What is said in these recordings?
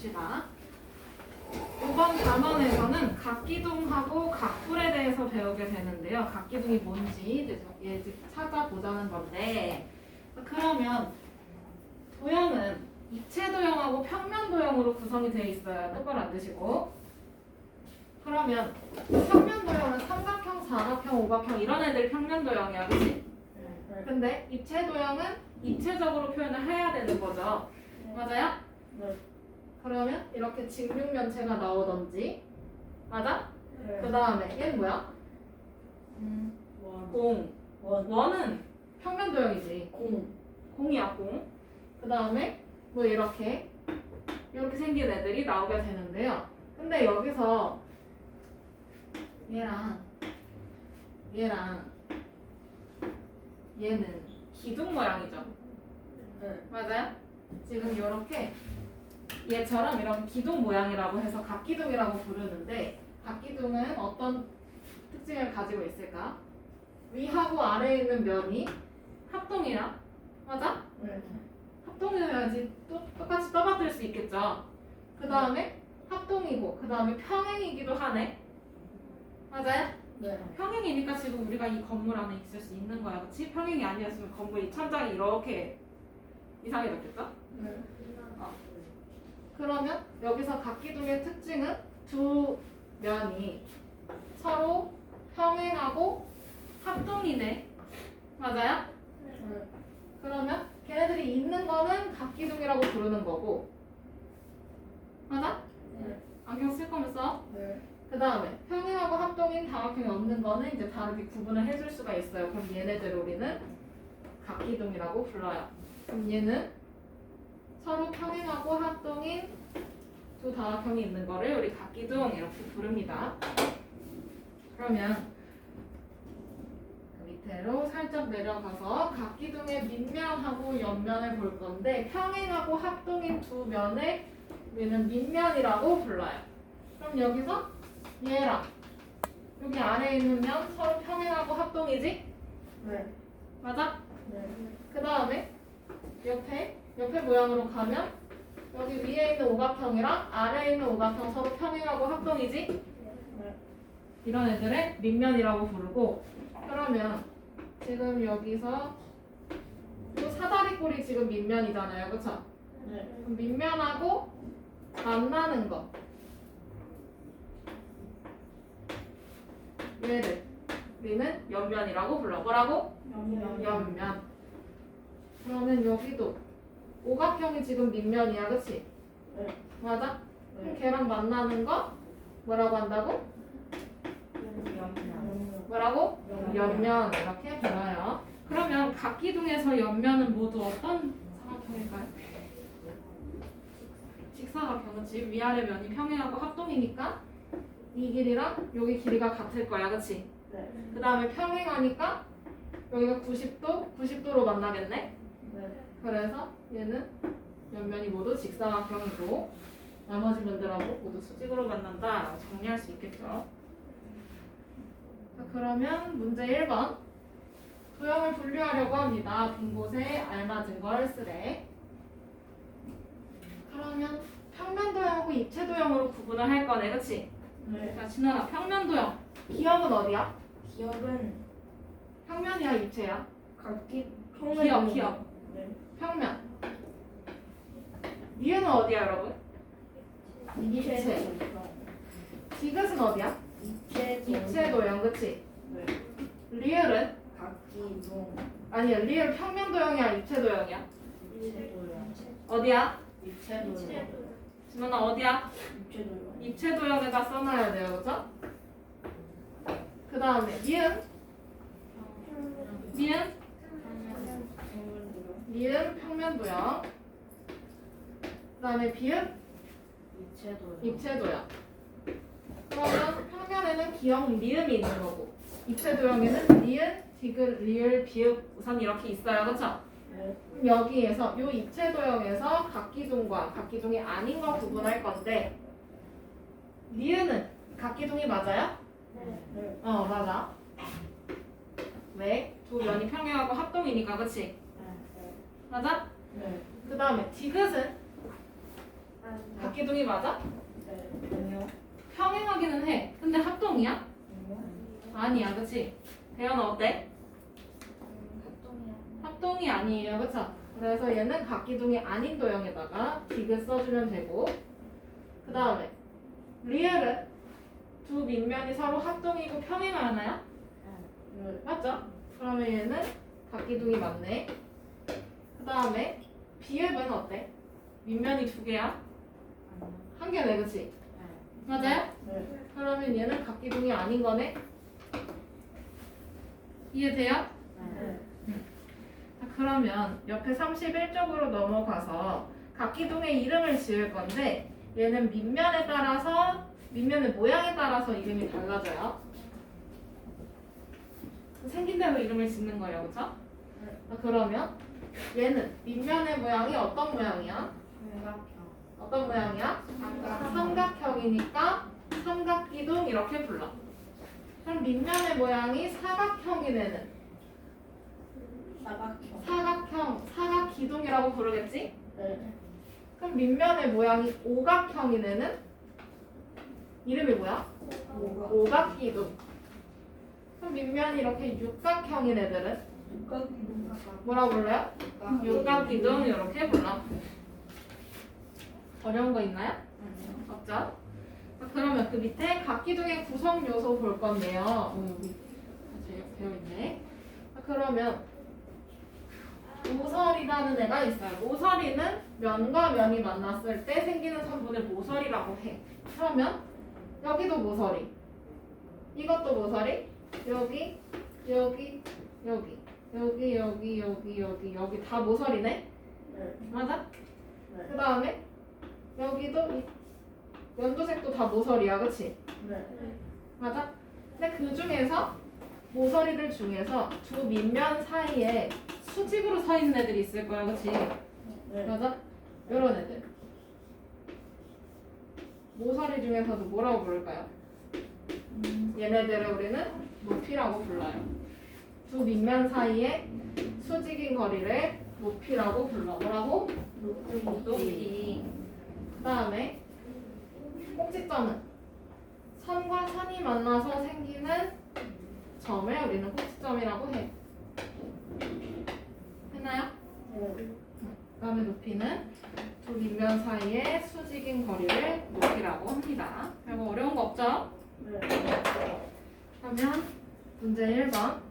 봅시다. 이번 단원에서는 각기둥하고 각불에 대해서 배우게 되는데요. 각기둥이 뭔지 이제 찾아보자는 건데, 그러면 도형은 입체 도형하고 평면 도형으로 구성이 되어 있어요. 똑바로 앉으시고. 그러면 평면 도형은 삼각형, 사각형, 오각형 이런 애들이 평면 도형이야, 그렇지? 근데 입체 도형은 입체적으로 표현을 해야 되는 거죠. 맞아요? 네. 그러면 이렇게 직육면체가 나오던지, 맞아? 네. 그 다음에 얘는 뭐야? 공. 원은 평면 도형이지. 공이야, 공. 그 다음에 뭐 이렇게 생긴 애들이 나오게 되는데요. 근데 여기서 얘랑 얘는 기둥 모양이죠. 네. 맞아요? 지금 이렇게 얘처럼 이런 기둥 모양이라고 해서 각기둥이라고 부르는데, 각기둥은 어떤 특징을 가지고 있을까? 위하고 아래에 있는 면이 합동이야. 맞아? 네. 합동이어야지 똑같이 떠받들 수 있겠죠. 그 다음에 합동이고, 그 다음에 평행이기도 하네. 맞아요? 네. 평행이니까 지금 우리가 이 건물 안에 있을 수 있는 거야, 그렇지? 평행이 아니었으면 건물이 천장이 이렇게 이상해졌겠죠? 네. 그러면 여기서 각기둥의 특징은 두 면이 서로 평행하고 합동이네. 맞아요? 네. 그러면 걔네들이 있는 거는 각기둥이라고 부르는 거고, 맞아? 네. 안경 쓸 거면 써. 네. 그 다음에 평행하고 합동인 다각형이 없는 거는 이제 다르게 구분을 해줄 수가 있어요. 그럼 얘네들을 우리는 각기둥이라고 불러요. 그럼 얘는 서로 평행하고 합동인 두 다각형이 있는 거를 우리 각기둥 이렇게 부릅니다. 그러면 밑으로 살짝 내려가서 각기둥의 밑면하고 옆면을 볼 건데, 평행하고 합동인 두 면을 우리는 밑면이라고 불러요. 그럼 여기서 얘랑 여기 아래에 있는 면 서로 평행하고 합동이지? 네. 맞아? 네. 그 다음에 옆에 모양으로 가면 여기 위에 있는 오각형이랑 아래에 있는 오각형 서로 평행하고 합동이지? 네. 이런 애들을 밑면이라고 부르고, 그러면 지금 여기서 이 사다리꼴이 지금 밑면이잖아요, 그쵸? 네. 그럼 밑면하고 만나는 거, 얘를 우리는 옆면이라고 불러. 뭐라고? 옆면. 그러면 여기도 오각형이 지금 밑면이야, 그치? 네. 맞아? 그럼 네. 걔랑 만나는 거 뭐라고 한다고? 뭐라고? 옆면 이렇게 불러요. 그러면 각기둥에서 옆면은 모두 어떤 사각형일까요? 직사각형, 그치? 위아래 면이 평행하고 합동이니까 이 길이랑 여기 길이가 같을 거야, 그치? 네. 그 다음에 평행하니까 여기가 90도로 만나겠네? 네. 그래서 얘는 옆면이 모두 직사각형이고 나머지 면들하고 모두 수직으로 만난다. 정리할 수 있겠죠? 자, 그러면 문제 1번. 도형을 분류하려고 합니다. 빈 곳에 알맞은 걸 쓰래. 그러면 평면 도형하고 입체 도형으로 구분을 할 거네, 그치? 네. 자, 진아가 평면 도형. 기억은 어디야? 기억은 평면이야, 입체야? 각기 기억. 네. 평면. 니은은 어디야, 여러분? 입체. 디귿은 어디야? 입체 도형, 그치? 네. 리을은? 각기둥. 아니야, 리을 평면 도형이야, 입체 도형이야? 입체도형. 어디야? 입체도형. 진원아 어디야? 입체도형. 입체 도형에다 써놔야 돼요, 그죠? 그 다음에 니은? 니은 평면 도형. 그 다음에 비읍? 입체도형. 입체 도형. 그러면 평면에는 기억 리음이 있는 거고, 입체 도형에는 니은, 디귿, 리을, 비읍 우선 이렇게 있어요, 그쵸? 네. 그럼 여기에서 요 입체 도형에서 각기둥과 각기둥이 아닌 거 구분할 건데, 니은은 각기둥이 맞아요? 네. 맞아. 왜? 두 면이 평행하고 합동이니까, 그치? 맞아? 네. 그 다음에 디귿은 각기둥이 맞아? 네. 아니요. 평행하기는 해. 근데 합동이야? 아니요. 아니야, 그치? 대현아 어때? 합동이야. 합동이 아니에요, 그쵸? 그래서 얘는 각기둥이 아닌 도형에다가 디귿 써주면 되고, 그 다음에 리을은 두 밑면이 서로 합동이고 평행하나요? 네. 맞죠? 그러면 얘는 각기둥이 맞네. 그 다음에 비읍은 어때? 밑면이 두 개야? 한 개네, 그치? 맞아요? 네. 그러면 얘는 각기둥이 아닌 거네? 이해돼요? 네. 자, 그러면 옆에 31쪽으로 넘어가서 각기둥의 이름을 지을 건데 얘는 밑면에 따라서 밑면의 모양에 따라서 이름이 달라져요. 생긴 대로 이름을 짓는 거예요, 그쵸? 자, 그러면 얘는 밑면의 모양이 어떤 모양이야? 삼각형. 어떤 모양이야? 삼각형. 삼각형이니까 삼각기둥 이렇게 불러. 그럼 밑면의 모양이 사각형인 애는 사각형. 사각기둥이라고 부르겠지? 네. 그럼 밑면의 모양이 오각형인 애는 이름이 뭐야? 뭐가? 오각기둥. 그럼 밑면이 이렇게 육각형인 애들은 뭐라고 불러요? 육각기둥 이렇게 불러. 어려운 거 있나요? 없죠? 자, 그러면 그 밑에 각기둥의 구성 요소 볼 건데요. 여기 되어 있네. 자, 그러면 모서리라는 애가 있어요. 모서리는 면과 면이 만났을 때 생기는 선분을 모서리라고 해. 그러면 여기도 모서리, 이것도 모서리, 여기, 여기, 여기, 여기, 여기, 여기, 여기, 여기 다 모서리네. 네. 맞아? 네. 그 다음에 여기도 이 연두색도 다 모서리야, 그치? 네. 맞아? 근데 그 중에서 모서리들 중에서 두 밑면 사이에 수직으로 서 있는 애들이 있을 거야, 그치? 네. 맞아? 요런 애들. 모서리 중에서도 뭐라고 부를까요? 얘네들을 우리는 높이라고 불러요. 두 밑면 사이에 수직인 거리를 높이라고 불러. 뭐라고? 높이. 그 다음에 꼭지점은 선과 선이 만나서 생기는 점을 우리는 꼭지점이라고 해. 했나요? 네. 그 다음에 높이는 두 밑면 사이의 수직인 거리를 높이라고 합니다. 별거 어려운 거 없죠? 네. 그러면 문제 1번.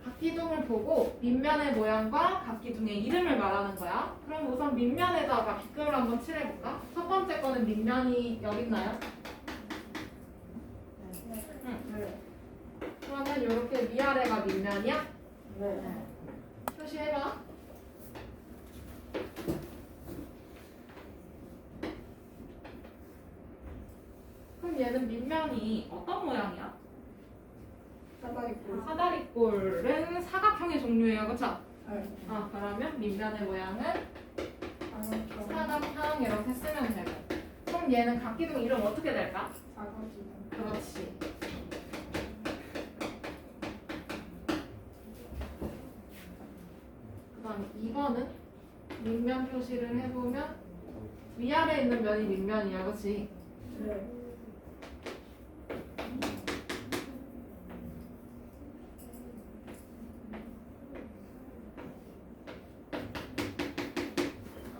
각기둥을 보고 밑면의 모양과 각기둥의 이름을 말하는 거야. 그럼 우선 밑면에다가 빗금을 한번 칠해볼까? 첫 번째 거는 밑면이 여기 있나요? 네. 그러면 이렇게 위아래가 밑면이야? 네. 표시해봐. 그럼 얘는 밑면이 어떤 모양이야? 사다리꼴은 사각형의 종류예요, 그쵸? 네. 그러면 밑면의 모양은 사각형. 사각형 이렇게 쓰면 되고. 그럼 얘는 각기둥 이름 어떻게 될까? 사각형. 그렇지. 그 다음에 2번은 밑면 표시를 해보면 위아래에 있는 면이 밑면이야, 그치? 네.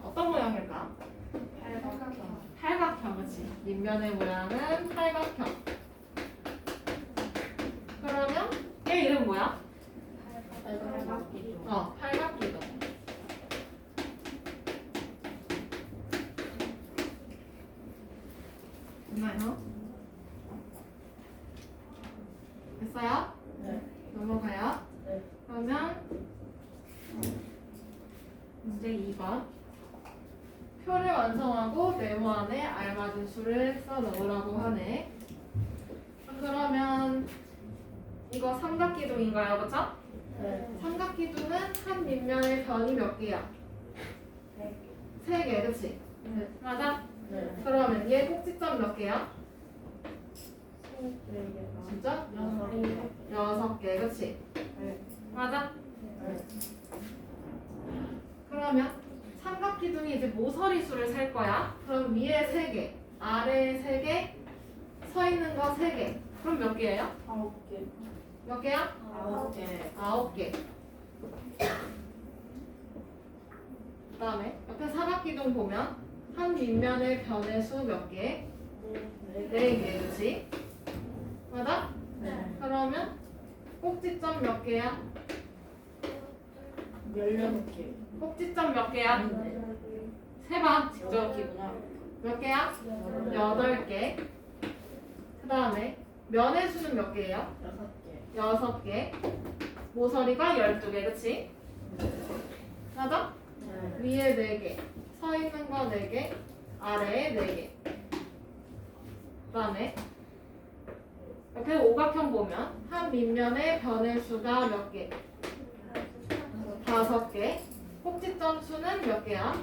어떤 모양일까? 팔각형. 팔각형, 그치? 밑면의 모양은 팔각형. 그러면 얘 이름 뭐야? 팔각기둥. 팔각기둥. 됐나요? 됐어요? 네. 넘어가요. 네. 그러면 문제 2번. 표를 완성하고 네모 안에 알맞은 수를 써 넣으라고 하네. 그러면 이거 삼각기둥인가요, 그쵸? 네. 삼각기둥은 한 밑면의 변이 몇 개야? 네. 3개, 그치? 네. 맞아? 네. 그러면 얘 꼭지점 몇 개야? 네 개가. 진짜? 6개. 6개, 그치? 네. 맞아? 그러면 삼각기둥이 이제 모서리 수를 셀 거야. 그럼 위에 3개, 아래에 3개, 서 있는 거 3개. 그럼 몇 개예요? 9개. 몇 개야? 9개. 9개. 그 다음에 옆에 사각기둥 보면 한 밑면의 변의 수 몇 개? 4개, 그치? 맞아? 네. 그러면 꼭지점 몇 개야? 16개. 꼭지점 몇 개야? 세봐 직접 몇 개야? 8개. 그 다음에 면의 수는 몇 개예요? 6개. 모서리가 12개, 그치? 맞아? 위에 4개, 서 있는 거 4개, 아래에 4개. 그 다음에 옆에 오각형 보면 한 밑면의 변의 수가 몇 개? 5개. 꼭지점 수는 몇 개야?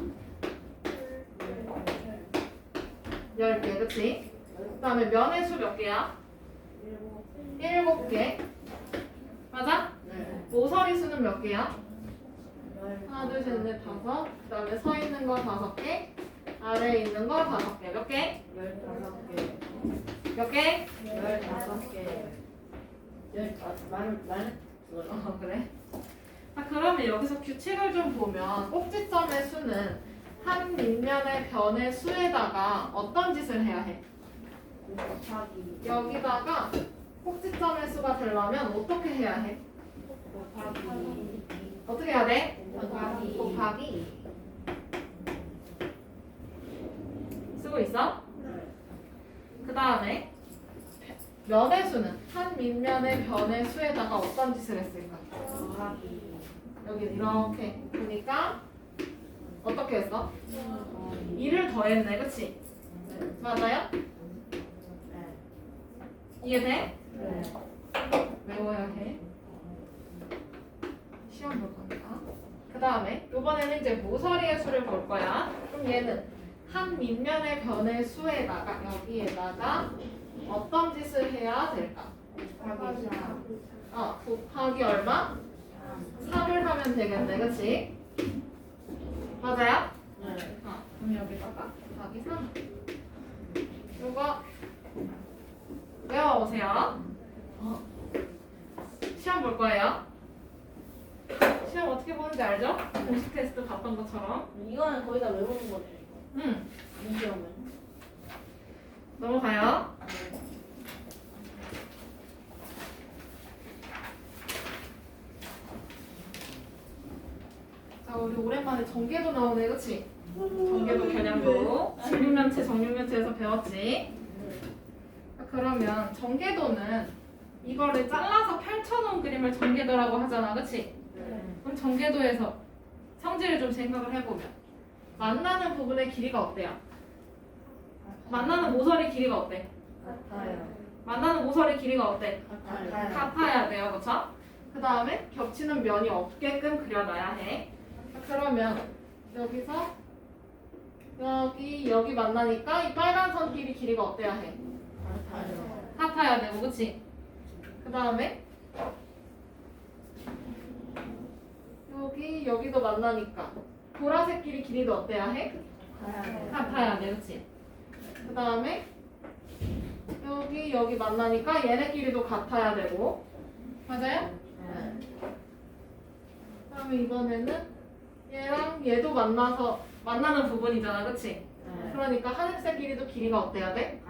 10개, 그치? 그 다음에 면의 수 몇 개야? 7개. 맞아? 모서리 수는 몇 개야? 하나, 둘, 셋, 넷, 5. 그 다음에 서 있는 거 5개. 아래에 있는 거 5개. 몇 개? 15개. 몇 개? 15개. 그래? 자, 그러면 여기서 규칙을 좀 보면 꼭지점의 수는 한 밑면의 변의 수에다가 어떤 짓을 해야 해? 곱하기. 여기다가 꼭지점의 수가 되려면 어떻게 해야 해? 곱하기. 어떻게 해야 돼? 곱하기. 곱하기. 쓰고 있어? 그 다음에 면의 수는 한 밑면의 변의 수에다가 어떤 짓을 했을까? 곱하기. 여기 이렇게 보니까 어떻게 했어? 2를 더했네, 그치? 맞아요? 이해돼? 네. 외워야 해. 시험 볼 겁니다. 그 다음에 이번에는 이제 모서리의 수를 볼 거야. 그럼 얘는 한 밑면의 변의 수에다가 여기에다가 어떤 짓을 해야 될까? 곱하기 4. 곱하기 얼마? 3을 하면 되겠네, 그치? 맞아요? 그럼 여기다가 곱하기 3. 이거 외워오세요. 시험 볼 거예요. 시험 어떻게 보는지 알죠? 공식 테스트 봤던 것처럼. 이거는 거의 다 외우는 거죠. 이 시험은. 넘어가요. 자, 우리 오랜만에 전개도 나오네, 그치? 전개도 겨냥도 직육면체, 정육면체에서 배웠지? 자, 그러면 전개도는 이거를 잘라서 펼쳐놓은 그림을 전개도라고 하잖아, 그치? 그럼 전개도에서 성질을 좀 생각을 해보면 만나는 부분의 길이가 어때요? 만나는 모서리 길이가 어때? 같아요. 만나는 모서리 길이가 어때? 같아요. 같아야 돼요, 그쵸? 그 다음에 겹치는 면이 없게끔 그려놔야 해. 그러면 여기서 여기 만나니까 이 빨간 선 길이가 어때야 해? 같아요. 같아야 되고, 그치? 그 다음에 여기도 만나니까 보라색 길이도 어때야 해? 같아야 돼, 그치? 그 다음에 여기 만나니까 얘네 길이도 같아야 되고, 맞아요? 그 다음에 이번에는 얘랑 얘도 만나는 부분이잖아, 그치? 그러니까 하늘색 길이도 길이가 어때야 돼?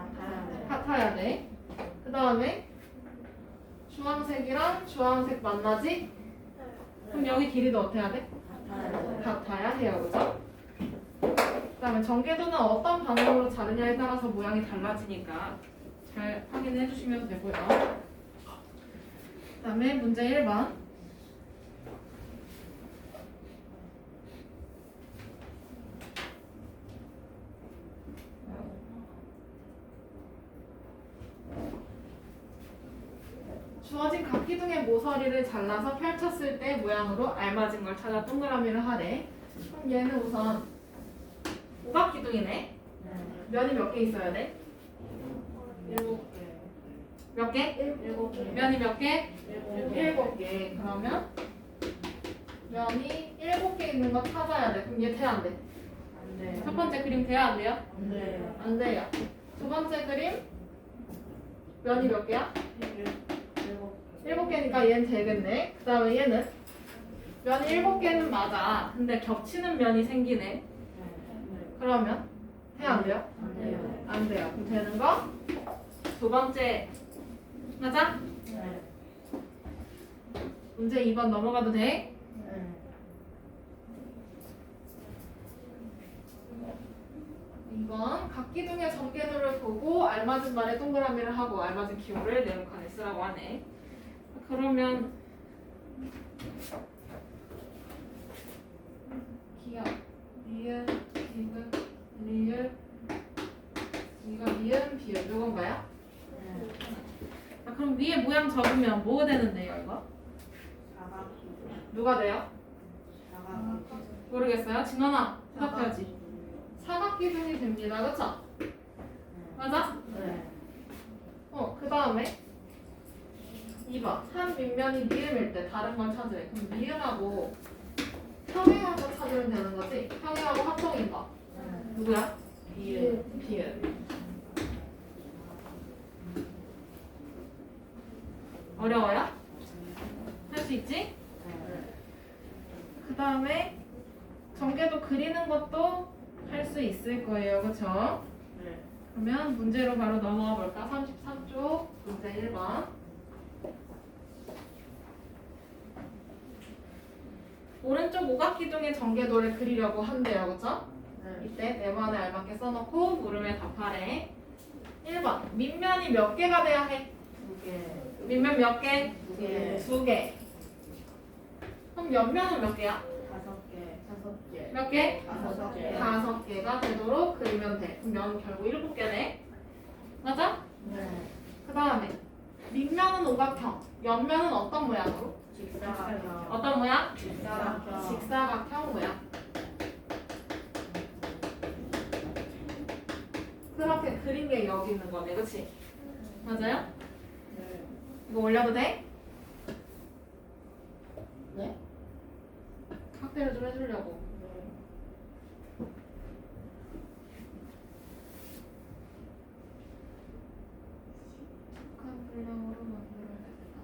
같아야 돼. 그 다음에 주황색이랑 주황색 만나지? 그럼 여기 길이도 어때야 돼? 같아야 해요, 그죠? 그 다음에 전개도는 어떤 방향으로 자르냐에 따라서 모양이 달라지니까 잘 확인해 주시면 되고요. 그 다음에 문제 1번. 주어진 각기둥의 모서리를 잘라서 펼쳤을 때 모양으로 알맞은 걸 찾아 동그라미를 하래. 그럼 얘는 우선 오각기둥이네. 면이 몇 개 있어야 돼? 7개. 몇 개? 7개. 면이 몇 개? 7개. 7개. 그러면 면이 7개 있는 거 찾아야 돼. 그럼 얘 돼, 안 돼? 안 돼. 첫 번째 그림 돼야 안 돼요? 안 돼. 안 돼요. 두 번째 그림 면이 몇 개야? 7개니까 얘는 되겠네. 그 다음에 얘는 면이 7개는 맞아. 근데 겹치는 면이 생기네. 그러면 돼, 안 돼요? 안 돼요. 안 돼요. 그럼 되는 거? 두 번째 맞아? 네. 문제 2번 넘어가도 돼? 네. 2번 각기둥의 전개도를 보고 알맞은 말에 동그라미를 하고 알맞은 기호를 네모칸에 쓰라고 하네. 그러면 기억, 니은, 디귿, 리을, 이거 미음, 비읍 이건가요? 자, 그럼 위에 모양 적으면 뭐가 되는데요, 이거? 누가 돼요? 모르겠어요? 진원아, 대답해야지. 사각기둥이 됩니다, 그쵸? 맞아? 네. 그 다음에 2번 한 밑면이 미음일 때 다른 걸 찾으래. 그럼 미음하고 평행한 거 찾으면 되는 거지? 평행하고 합성인 거 누구야? 비읍. 비읍. 어려워요? 할 수 있지? 그 다음에 전개도 그리는 것도 할 수 있을 거예요, 그쵸? 네. 그러면 문제로 바로 넘어가 볼까? 33쪽 문제 1번. 오른쪽 오각기둥의 전개도를 그리려고 한대요, 그쵸? 네. 이때 네모안에 알맞게 써놓고 물음에 답하래. 1번 밑면이 몇 개가 돼야 해? 2개. 밑면 몇 개? 2개. 2개. 그럼 옆면은 몇 개야? 5개. 몇 개? 5개. 5개가 되도록 그리면 돼. 그럼 면 결국 7개네. 맞아? 네. 그 다음에 밑면은 오각형, 옆면은 어떤 모양으로? 직사각형. 어떤 모양? 직사각형. 직사각형 모양. 그렇게 그린 게 여기 있는 거네, 그치? 맞아요? 네. 이거 올려도 돼? 네? 확대를 좀 해주려고. 북한 분량으로 만들어야 되겠다.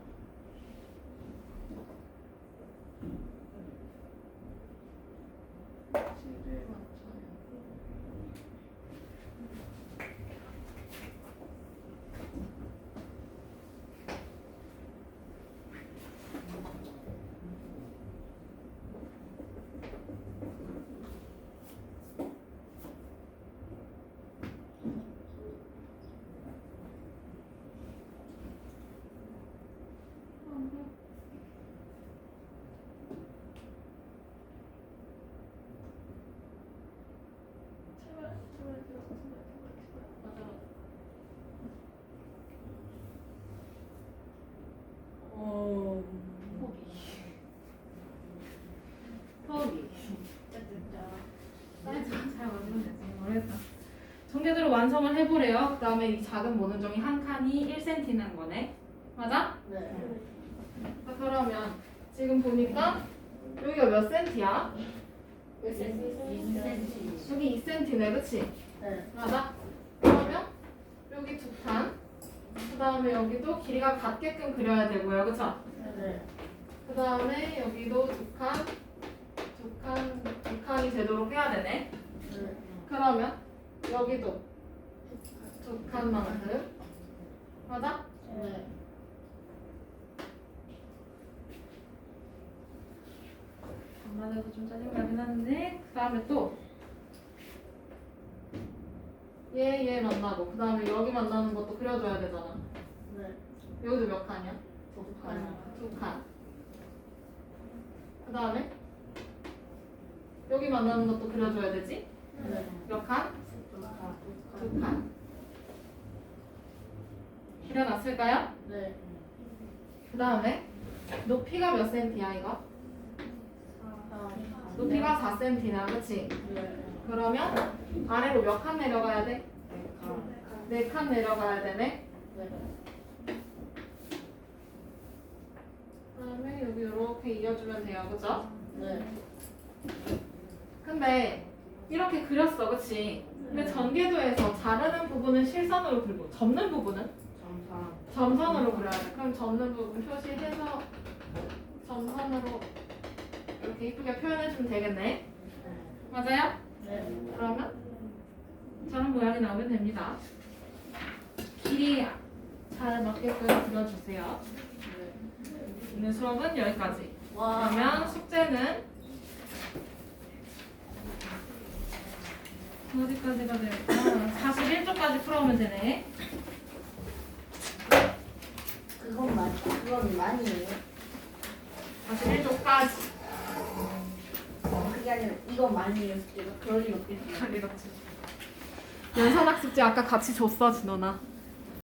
실을 맞춰요. 포기. 사이즈가 잘 맞는지 모르겠다. 전개도를 완성을 해보래요. 그 다음에 이 작은 모는종이 한 칸이 1cm는 거네. 맞아? 네. 자, 그러면 지금 보니까 여기가 몇 센티야? 2cm. 여기 2cm네, 그치? 네. 맞아? 그러면 여기 두 칸, 그 다음에 여기도 길이가 같게끔 그려야 되고요, 그쵸? 네. 그 다음에 여기도 두 칸이 되도록 해야 되네. 네. 그러면 여기도 두 칸만큼, 맞아? 네. 안 맞아서 좀 짜증나긴 하는데, 그 다음에 또 얘 만나고, 그 다음에 여기 만나는 것도 그려줘야 되잖아. 네. 여기도 몇 칸이야? 두 칸. 두 칸. 그 다음에 여기 만나는 것도 그려줘야 되지? 네. 몇 칸? 두 칸. 두 칸. 그려놨을까요? 네. 그 다음에 높이가 몇 센티야 이거? 높이가 4cm나, 그치? 네. 그러면 아래로 몇 칸 내려가야 돼? 네 4칸 칸. 내려가야 되네. 네. 그 다음에 여기 이렇게 이어주면 돼요, 그죠? 네. 근데 이렇게 그렸어, 그치? 근데 전개도에서 자르는 부분은 실선으로 그리고 접는 부분은 점사. 점선으로 그려야 돼. 그럼 접는 부분 표시해서 점선으로 이렇게 이쁘게 표현해주면 되겠네. 맞아요? 네. 그러면 저런 모양이 나오면 됩니다. 길이 잘 맞게끔 그려주세요. 오늘 수업은 여기까지. 와. 그러면 숙제는 어디까지가 될까? 41쪽까지 풀어오면 되네. 그건 많이에요. 41쪽까지. 그게 아니라 이건 많이에요. 숙제가 그럴 리 없겠어요. 연산학 숙제 아까 같이 줬어, 진원아.